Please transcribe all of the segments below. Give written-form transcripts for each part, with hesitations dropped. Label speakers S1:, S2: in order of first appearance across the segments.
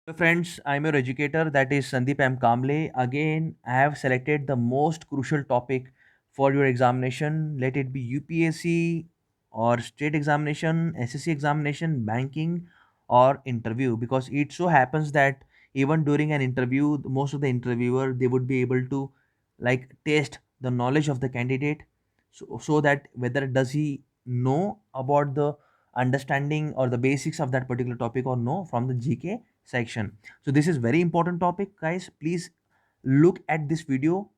S1: So friends, I'm your educator, that is Sandeep M. Kamble. Again, I have selected the most crucial topic for your examination. Let it be UPSC or state examination, SSC examination, banking or interview. Because it so happens that even during an interview, most of the interviewer they would be able to like test the knowledge of the candidate, so that whether does he know about the understanding or the basics of that particular topic or no from the GK section. So this is very important topic, guys. Please look at this video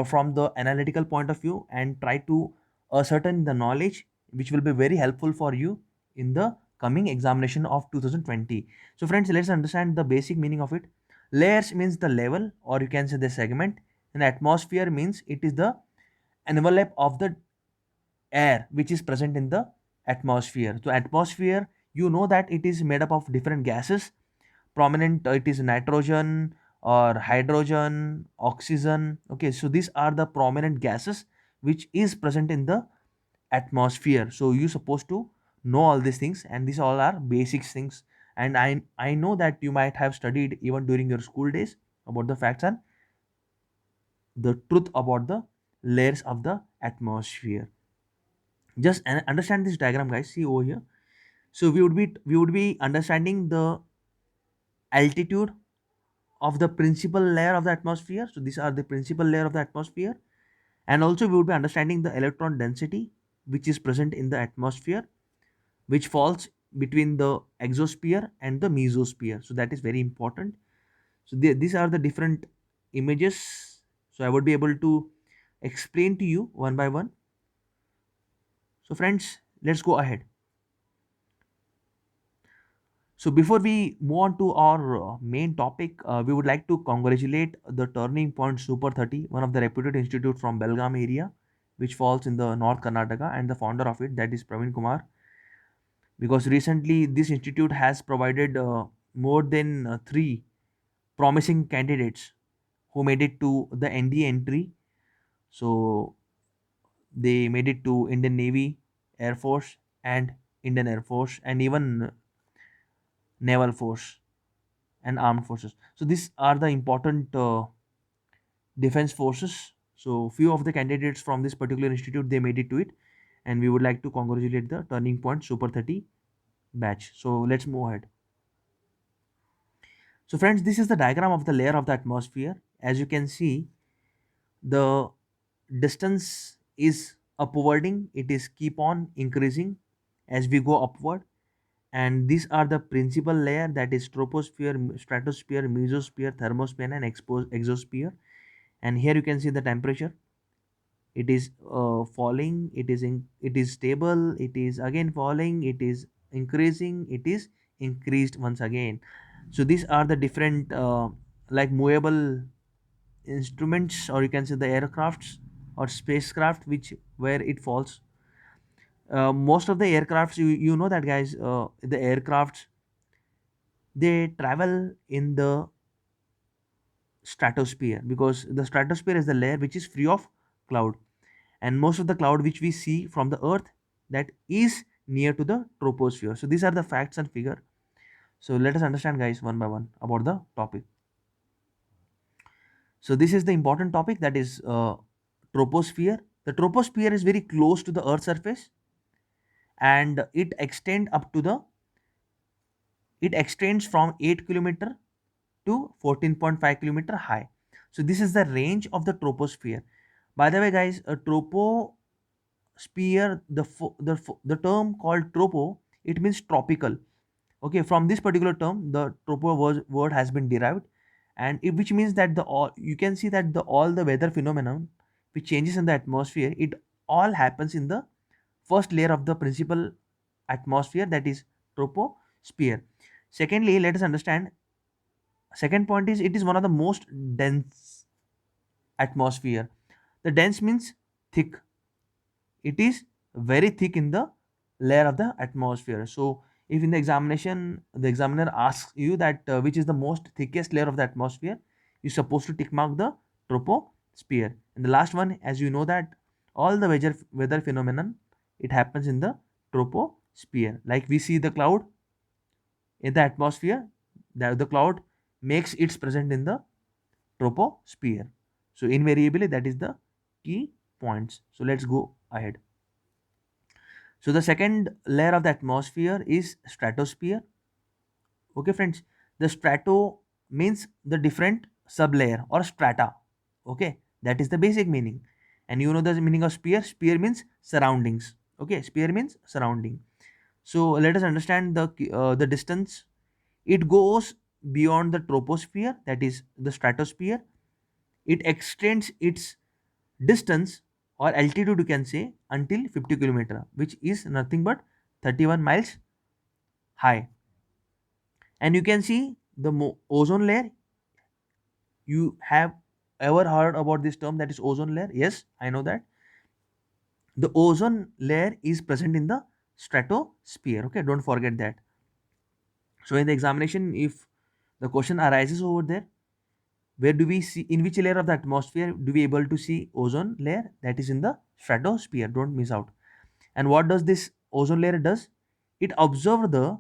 S1: from the analytical point of view and try to ascertain the knowledge which will be very helpful for you in the coming examination of 2020. So friends, let's understand the basic meaning of it. Layers means the level, or you can say the segment, and atmosphere means it is the envelope of the air which is present in the atmosphere. So atmosphere, you know that it is made up of different gases. Prominent, it is nitrogen or hydrogen, oxygen. Okay, so these are the prominent gases which is present in the atmosphere. So you supposed to know all these things, and these all are basic things. And I know that you might have studied even during your school days about the facts and the truth about the layers of the atmosphere. Just understand this diagram, guys. See over here. So we would be understanding the altitude of the principal layer of the atmosphere. So these are the principal layer of the atmosphere. And also we would be understanding the electron density which is present in the atmosphere, which falls between the exosphere and the mesosphere. So that is very important. So these are the different images. So I would be able to explain to you one by one. So friends, let's go ahead. So before we move on to our main topic, we would like to congratulate the Turning Point Super 30, one of the reputed institute from Belgaum area, which falls in the North Karnataka, and the founder of it, that is Praveen Kumar. Because recently this institute has provided more than three promising candidates who made it to the NDA entry. So they made it to Indian Navy, Air Force, and Indian Air Force, and even Naval Force and armed forces. So these are the important defense forces. So few of the candidates from this particular institute they made it to it, and we would like to congratulate the Turning Point Super 30 batch. So let's move ahead. So friends, this is the diagram of the layer of the atmosphere. As you can see, the distance is upwarding. It is keep on increasing as we go upward, and these are the principal layer, that is troposphere, stratosphere, mesosphere, thermosphere, and exosphere. And here you can see the temperature. It is falling, it is stable, it is again falling, it is increasing, it is increased once again. So these are the different like movable instruments, or you can say the aircrafts or spacecraft which where it falls. Most of the aircrafts, you know that, guys, the aircrafts they travel in the stratosphere, because the stratosphere is the layer which is free of cloud, and most of the cloud which we see from the earth, that is near to the troposphere. So these are the facts and figure. So let us understand, guys, one by one about the topic. So this is the important topic, that is troposphere. The troposphere is very close to the earth's surface, and it extends from 8 kilometer to 14.5 kilometer high. So this is the range of the troposphere. By the way, guys, a troposphere, the term called tropo, it means tropical. Okay, from this particular term the word has been derived, and which means that the all, you can see that the all the weather phenomenon which changes in the atmosphere, it all happens in the first layer of the principal atmosphere, that is troposphere. Secondly, let us understand, second point is it is one of the most dense atmosphere. The dense means thick. It is very thick in the layer of the atmosphere. So if in the examination the examiner asks you that which is the most thickest layer of the atmosphere, you're supposed to tick mark the troposphere. And the last one, as you know that all the weather phenomenon, it happens in the troposphere. Like we see the cloud in the atmosphere, the cloud makes its present in the troposphere. So invariably that is the key points. So let's go ahead. So the second layer of the atmosphere is stratosphere. Okay, friends, the strato means the different sublayer or strata. Okay, that is the basic meaning. And you know the meaning of sphere. Sphere means surroundings. Okay, sphere means surrounding. So let us understand the distance. It goes beyond the troposphere, that is the stratosphere. It extends its distance or altitude, you can say, until 50 kilometer, which is nothing but 31 miles high. And you can see the ozone layer. You have ever heard about this term, that is ozone layer? Yes, I know that. The ozone layer is present in the stratosphere. Okay, don't forget that. So in the examination, if the question arises over there, where do we see, in which layer of the atmosphere do we able to see ozone layer? That is in the stratosphere. Don't miss out. And what does this ozone layer does? It absorbs the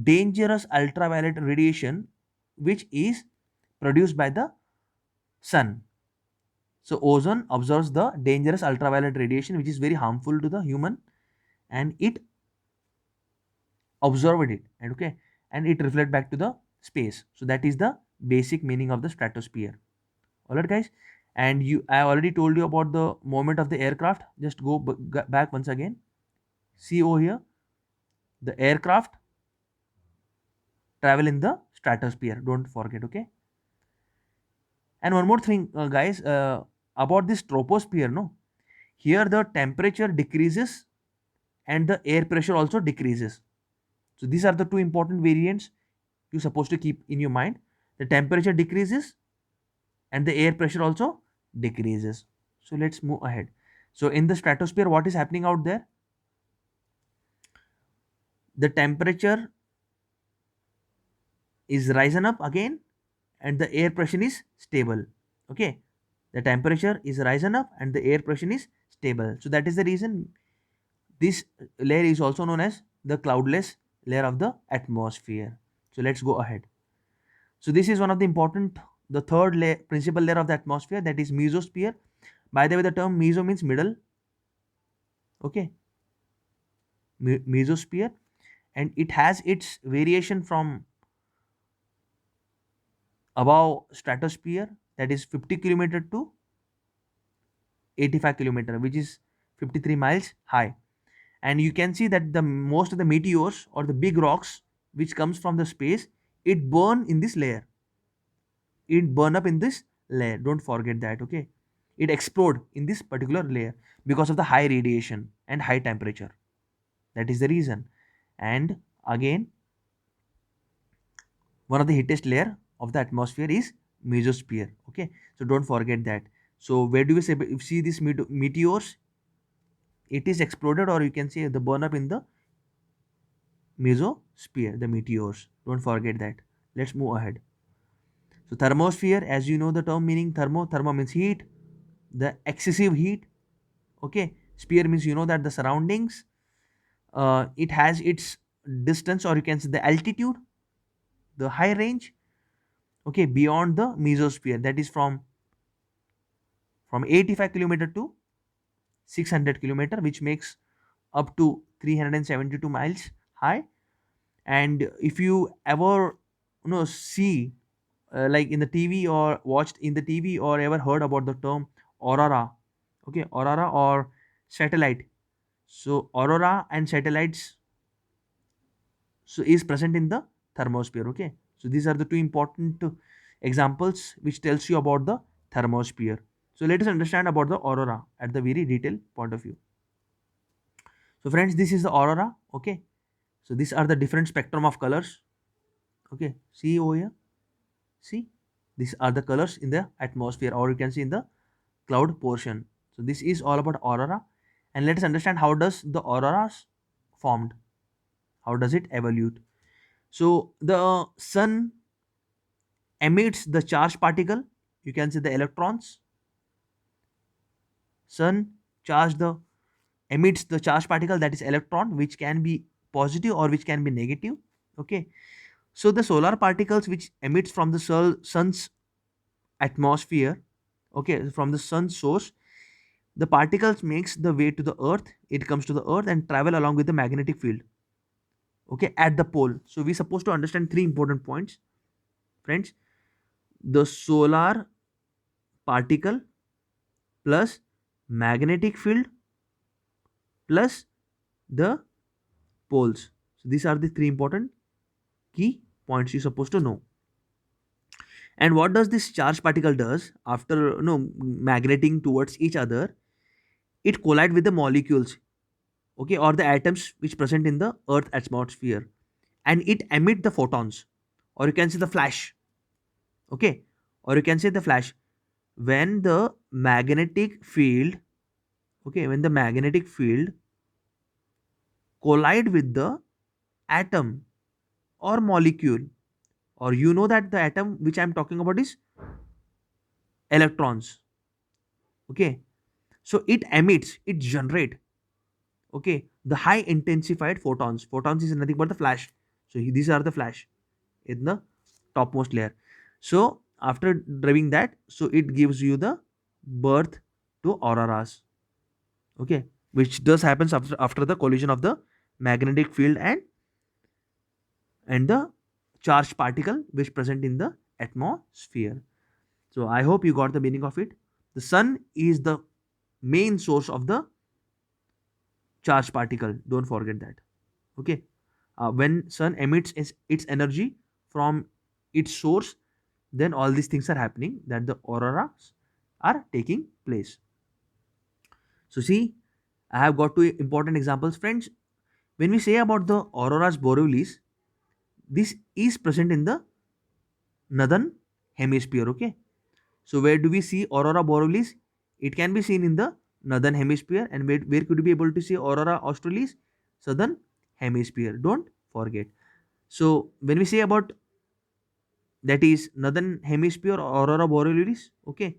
S1: dangerous ultraviolet radiation which is produced by the sun. So ozone absorbs the dangerous ultraviolet radiation which is very harmful to the human, and it absorbed it, and okay, and it reflect back to the space. So that is the basic meaning of the stratosphere. All right, guys. And I already told you about the movement of the aircraft. Just go back once again. See over here, the aircraft travel in the stratosphere. Don't forget, okay. And one more thing, guys, about this troposphere, no, here the temperature decreases and the air pressure also decreases. So these are the two important variants you're supposed to keep in your mind. The temperature decreases and the air pressure also decreases. So let's move ahead. So in the stratosphere, what is happening out there? The temperature is risen up again and the air pressure is stable. Okay, the temperature is risen up and the air pressure is stable. So that is the reason this layer is also known as the cloudless layer of the atmosphere. So let's go ahead. So this is one of the important, the third layer, principal layer of the atmosphere, that is mesosphere. By the way, the term meso means middle. Okay, mesosphere, and it has its variation from above stratosphere, that is 50 kilometer to 85 kilometer, which is 53 miles high. And you can see that the most of the meteors or the big rocks which comes from the space, it burn in this layer. It burn up in this layer. Don't forget that, okay. It explode in this particular layer because of the high radiation and high temperature. That is the reason. And again, one of the highest layer of the atmosphere is mesosphere. Okay, so don't forget that. So where do we say, if see these meteors, it is exploded, or you can say the burn up in the mesosphere, the meteors. Don't forget that. Let's move ahead. So thermosphere, as you know the term meaning, thermo means heat, the excessive heat. Okay, sphere means you know that the surroundings. It has its distance, or you can say the altitude, the high range. Okay, beyond the mesosphere, that is from 85 kilometer to 600 kilometer, which makes up to 372 miles high. And if you ever see, like in the TV, or watched in the TV, or ever heard about the term aurora. Okay, aurora or satellite. So aurora and satellites, so is present in the thermosphere. Okay, so these are the two important examples which tells you about the thermosphere. So let us understand about the aurora at the very detailed point of view. So friends, this is the aurora. Okay, so these are the different spectrum of colors. Okay, see over here, see, these are the colors in the atmosphere, or you can see in the cloud portion. So this is all about aurora. And let us understand how does the auroras formed, how does it evolve. So the sun emits the charged particle, you can see the electrons. Sun charge the emits the charged particle, that is electron, which can be positive or which can be negative. Okay, So the solar particles which emits from the sun's atmosphere, okay, from the sun source, the particles makes the way to the earth. It comes to the earth and travel along with the magnetic field, okay, at the pole. So we supposed to understand three important points, friends. The solar particle plus magnetic field plus the poles. So these are the three important key points you're supposed to know. And what does this charged particle does after magneting towards each other? It collide with the molecules, okay, or the atoms which present in the earth atmosphere, and it emit the photons, or you can say the flash, okay, or you can say the flash. When the magnetic field, okay, when the magnetic field collide with the atom or molecule, or you know that the atom which I'm talking about is electrons, okay, so it emits, it generate, okay, the high intensified photons. Photons is nothing but the flash. So these are the flash in the topmost layer. So after driving that, so it gives you the birth to auroras, okay, which does happens after the collision of the magnetic field and the charged particle which present in the atmosphere. So I hope you got the meaning of it. The sun is the main source of the charged particle, don't forget that, okay. When sun emits its energy from its source, then all these things are happening, that the auroras are taking place. So see, I have got two important examples, friends. When we say about the auroras borealis, this is present in the northern hemisphere, okay. So where do we see aurora borealis? It can be seen in the northern hemisphere. And where could you be able to see aurora australis? Southern hemisphere, don't forget. So when we say about, that is northern hemisphere aurora borealis, okay,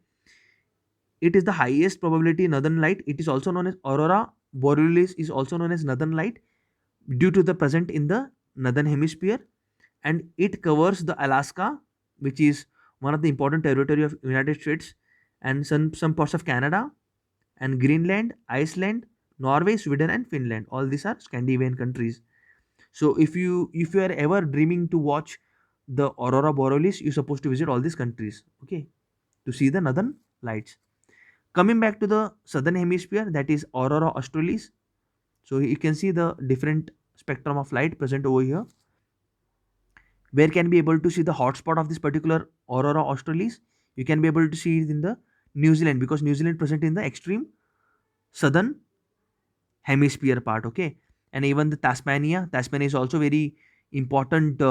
S1: it is the highest probability northern light. It is also known as aurora borealis, is also known as northern light, due to the present in the northern hemisphere. And it covers the Alaska, which is one of the important territory of United States, and some parts of Canada, and Greenland, Iceland, Norway, Sweden, and Finland. All these are Scandinavian countries. So if you are ever dreaming to watch the aurora borealis, you're supposed to visit all these countries, okay, to see the northern lights. Coming back to the southern hemisphere, that is aurora australis. So you can see the different spectrum of light present over here. Where can be able to see the hotspot of this particular aurora australis? You can be able to see it in the New Zealand, because New Zealand present in the extreme southern hemisphere part, okay. And even the Tasmania is also very important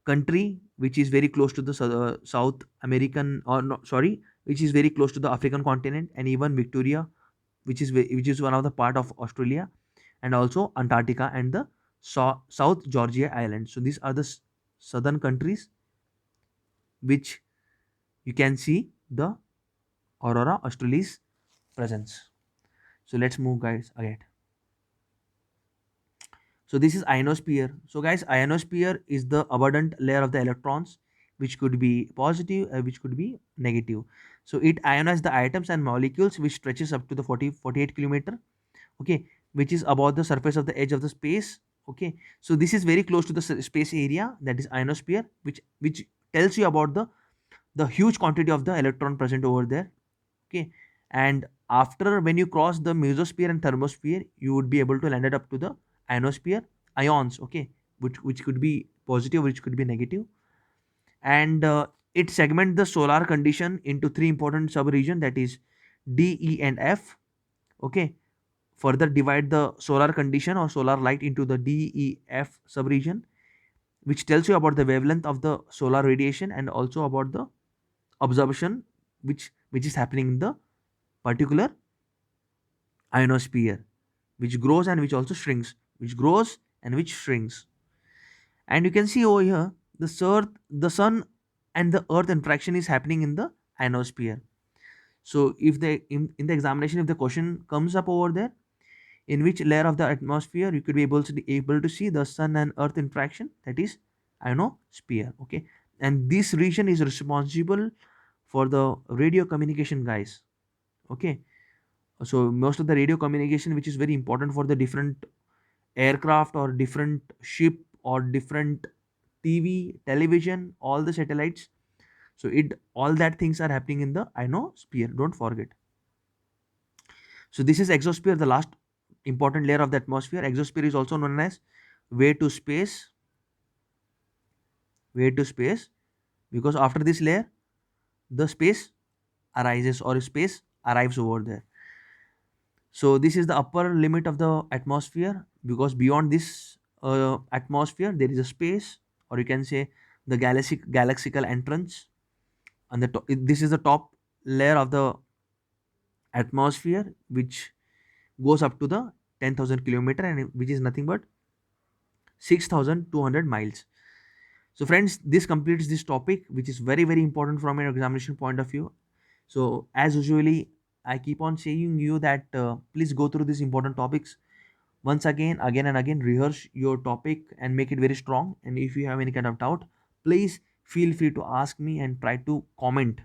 S1: country, which is very close to the South American, or no, sorry, which is very close to the African continent. And even Victoria, which is one of the part of Australia, and also Antarctica and the South Georgia Island. So these are the southern countries which you can see the aurora australis presence. So let's move guys ahead. So this is ionosphere. So guys, ionosphere is the abundant layer of the electrons, which could be positive, which could be negative. So it ionizes the atoms and molecules, which stretches up to the 48 kilometer, okay, which is above the surface of the edge of the space, okay. So this is very close to the space area, that is ionosphere, which tells you about the huge quantity of the electron present over there, okay. And after, when you cross the mesosphere and thermosphere, you would be able to land it up to the ionosphere, ions, okay, which could be positive, which could be negative. And it segment the solar condition into three important sub-region, that is D, E, and F, okay. Further divide the solar condition or solar light into the D, E, F sub-region, which tells you about the wavelength of the solar radiation, and also about the absorption which is happening in the particular ionosphere, which grows and which also shrinks, which grows and which shrinks. And you can see over here, the sun and the earth interaction is happening in the ionosphere. So if in the examination, if the question comes up over there, in which layer of the atmosphere you could be able to see the sun and earth interaction, that is ionosphere. Okay, and this region is responsible for the radio communication, guys. Okay, so most of the radio communication which is very important for the different aircraft or different ship or different TV, television, all the satellites. So it all that things are happening in the ionosphere. Don't forget. So this is exosphere, the last important layer of the atmosphere. Exosphere is also known as way to space, way to space, because after this layer, the space arises or space arrives over there. So this is the upper limit of the atmosphere, because beyond this atmosphere there is a space, or you can say the galaxical entrance. And this is the top layer of the atmosphere, which goes up to the 10,000 kilometer, and which is nothing but 6,200 miles. So friends, this completes this topic, which is very very important from an examination point of view. So as usually, I keep on saying you that please go through these important topics once again and again, rehearse your topic and make it very strong. And if you have any kind of doubt, please feel free to ask me and try to comment.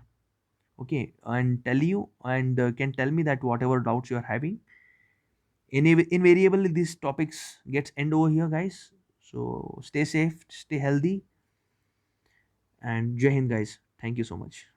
S1: Okay, and tell you and can tell me that whatever doubts you are having. Invariably, these topics gets end over here, guys. So stay safe, stay healthy, and Jai Hind, guys. Thank you so much.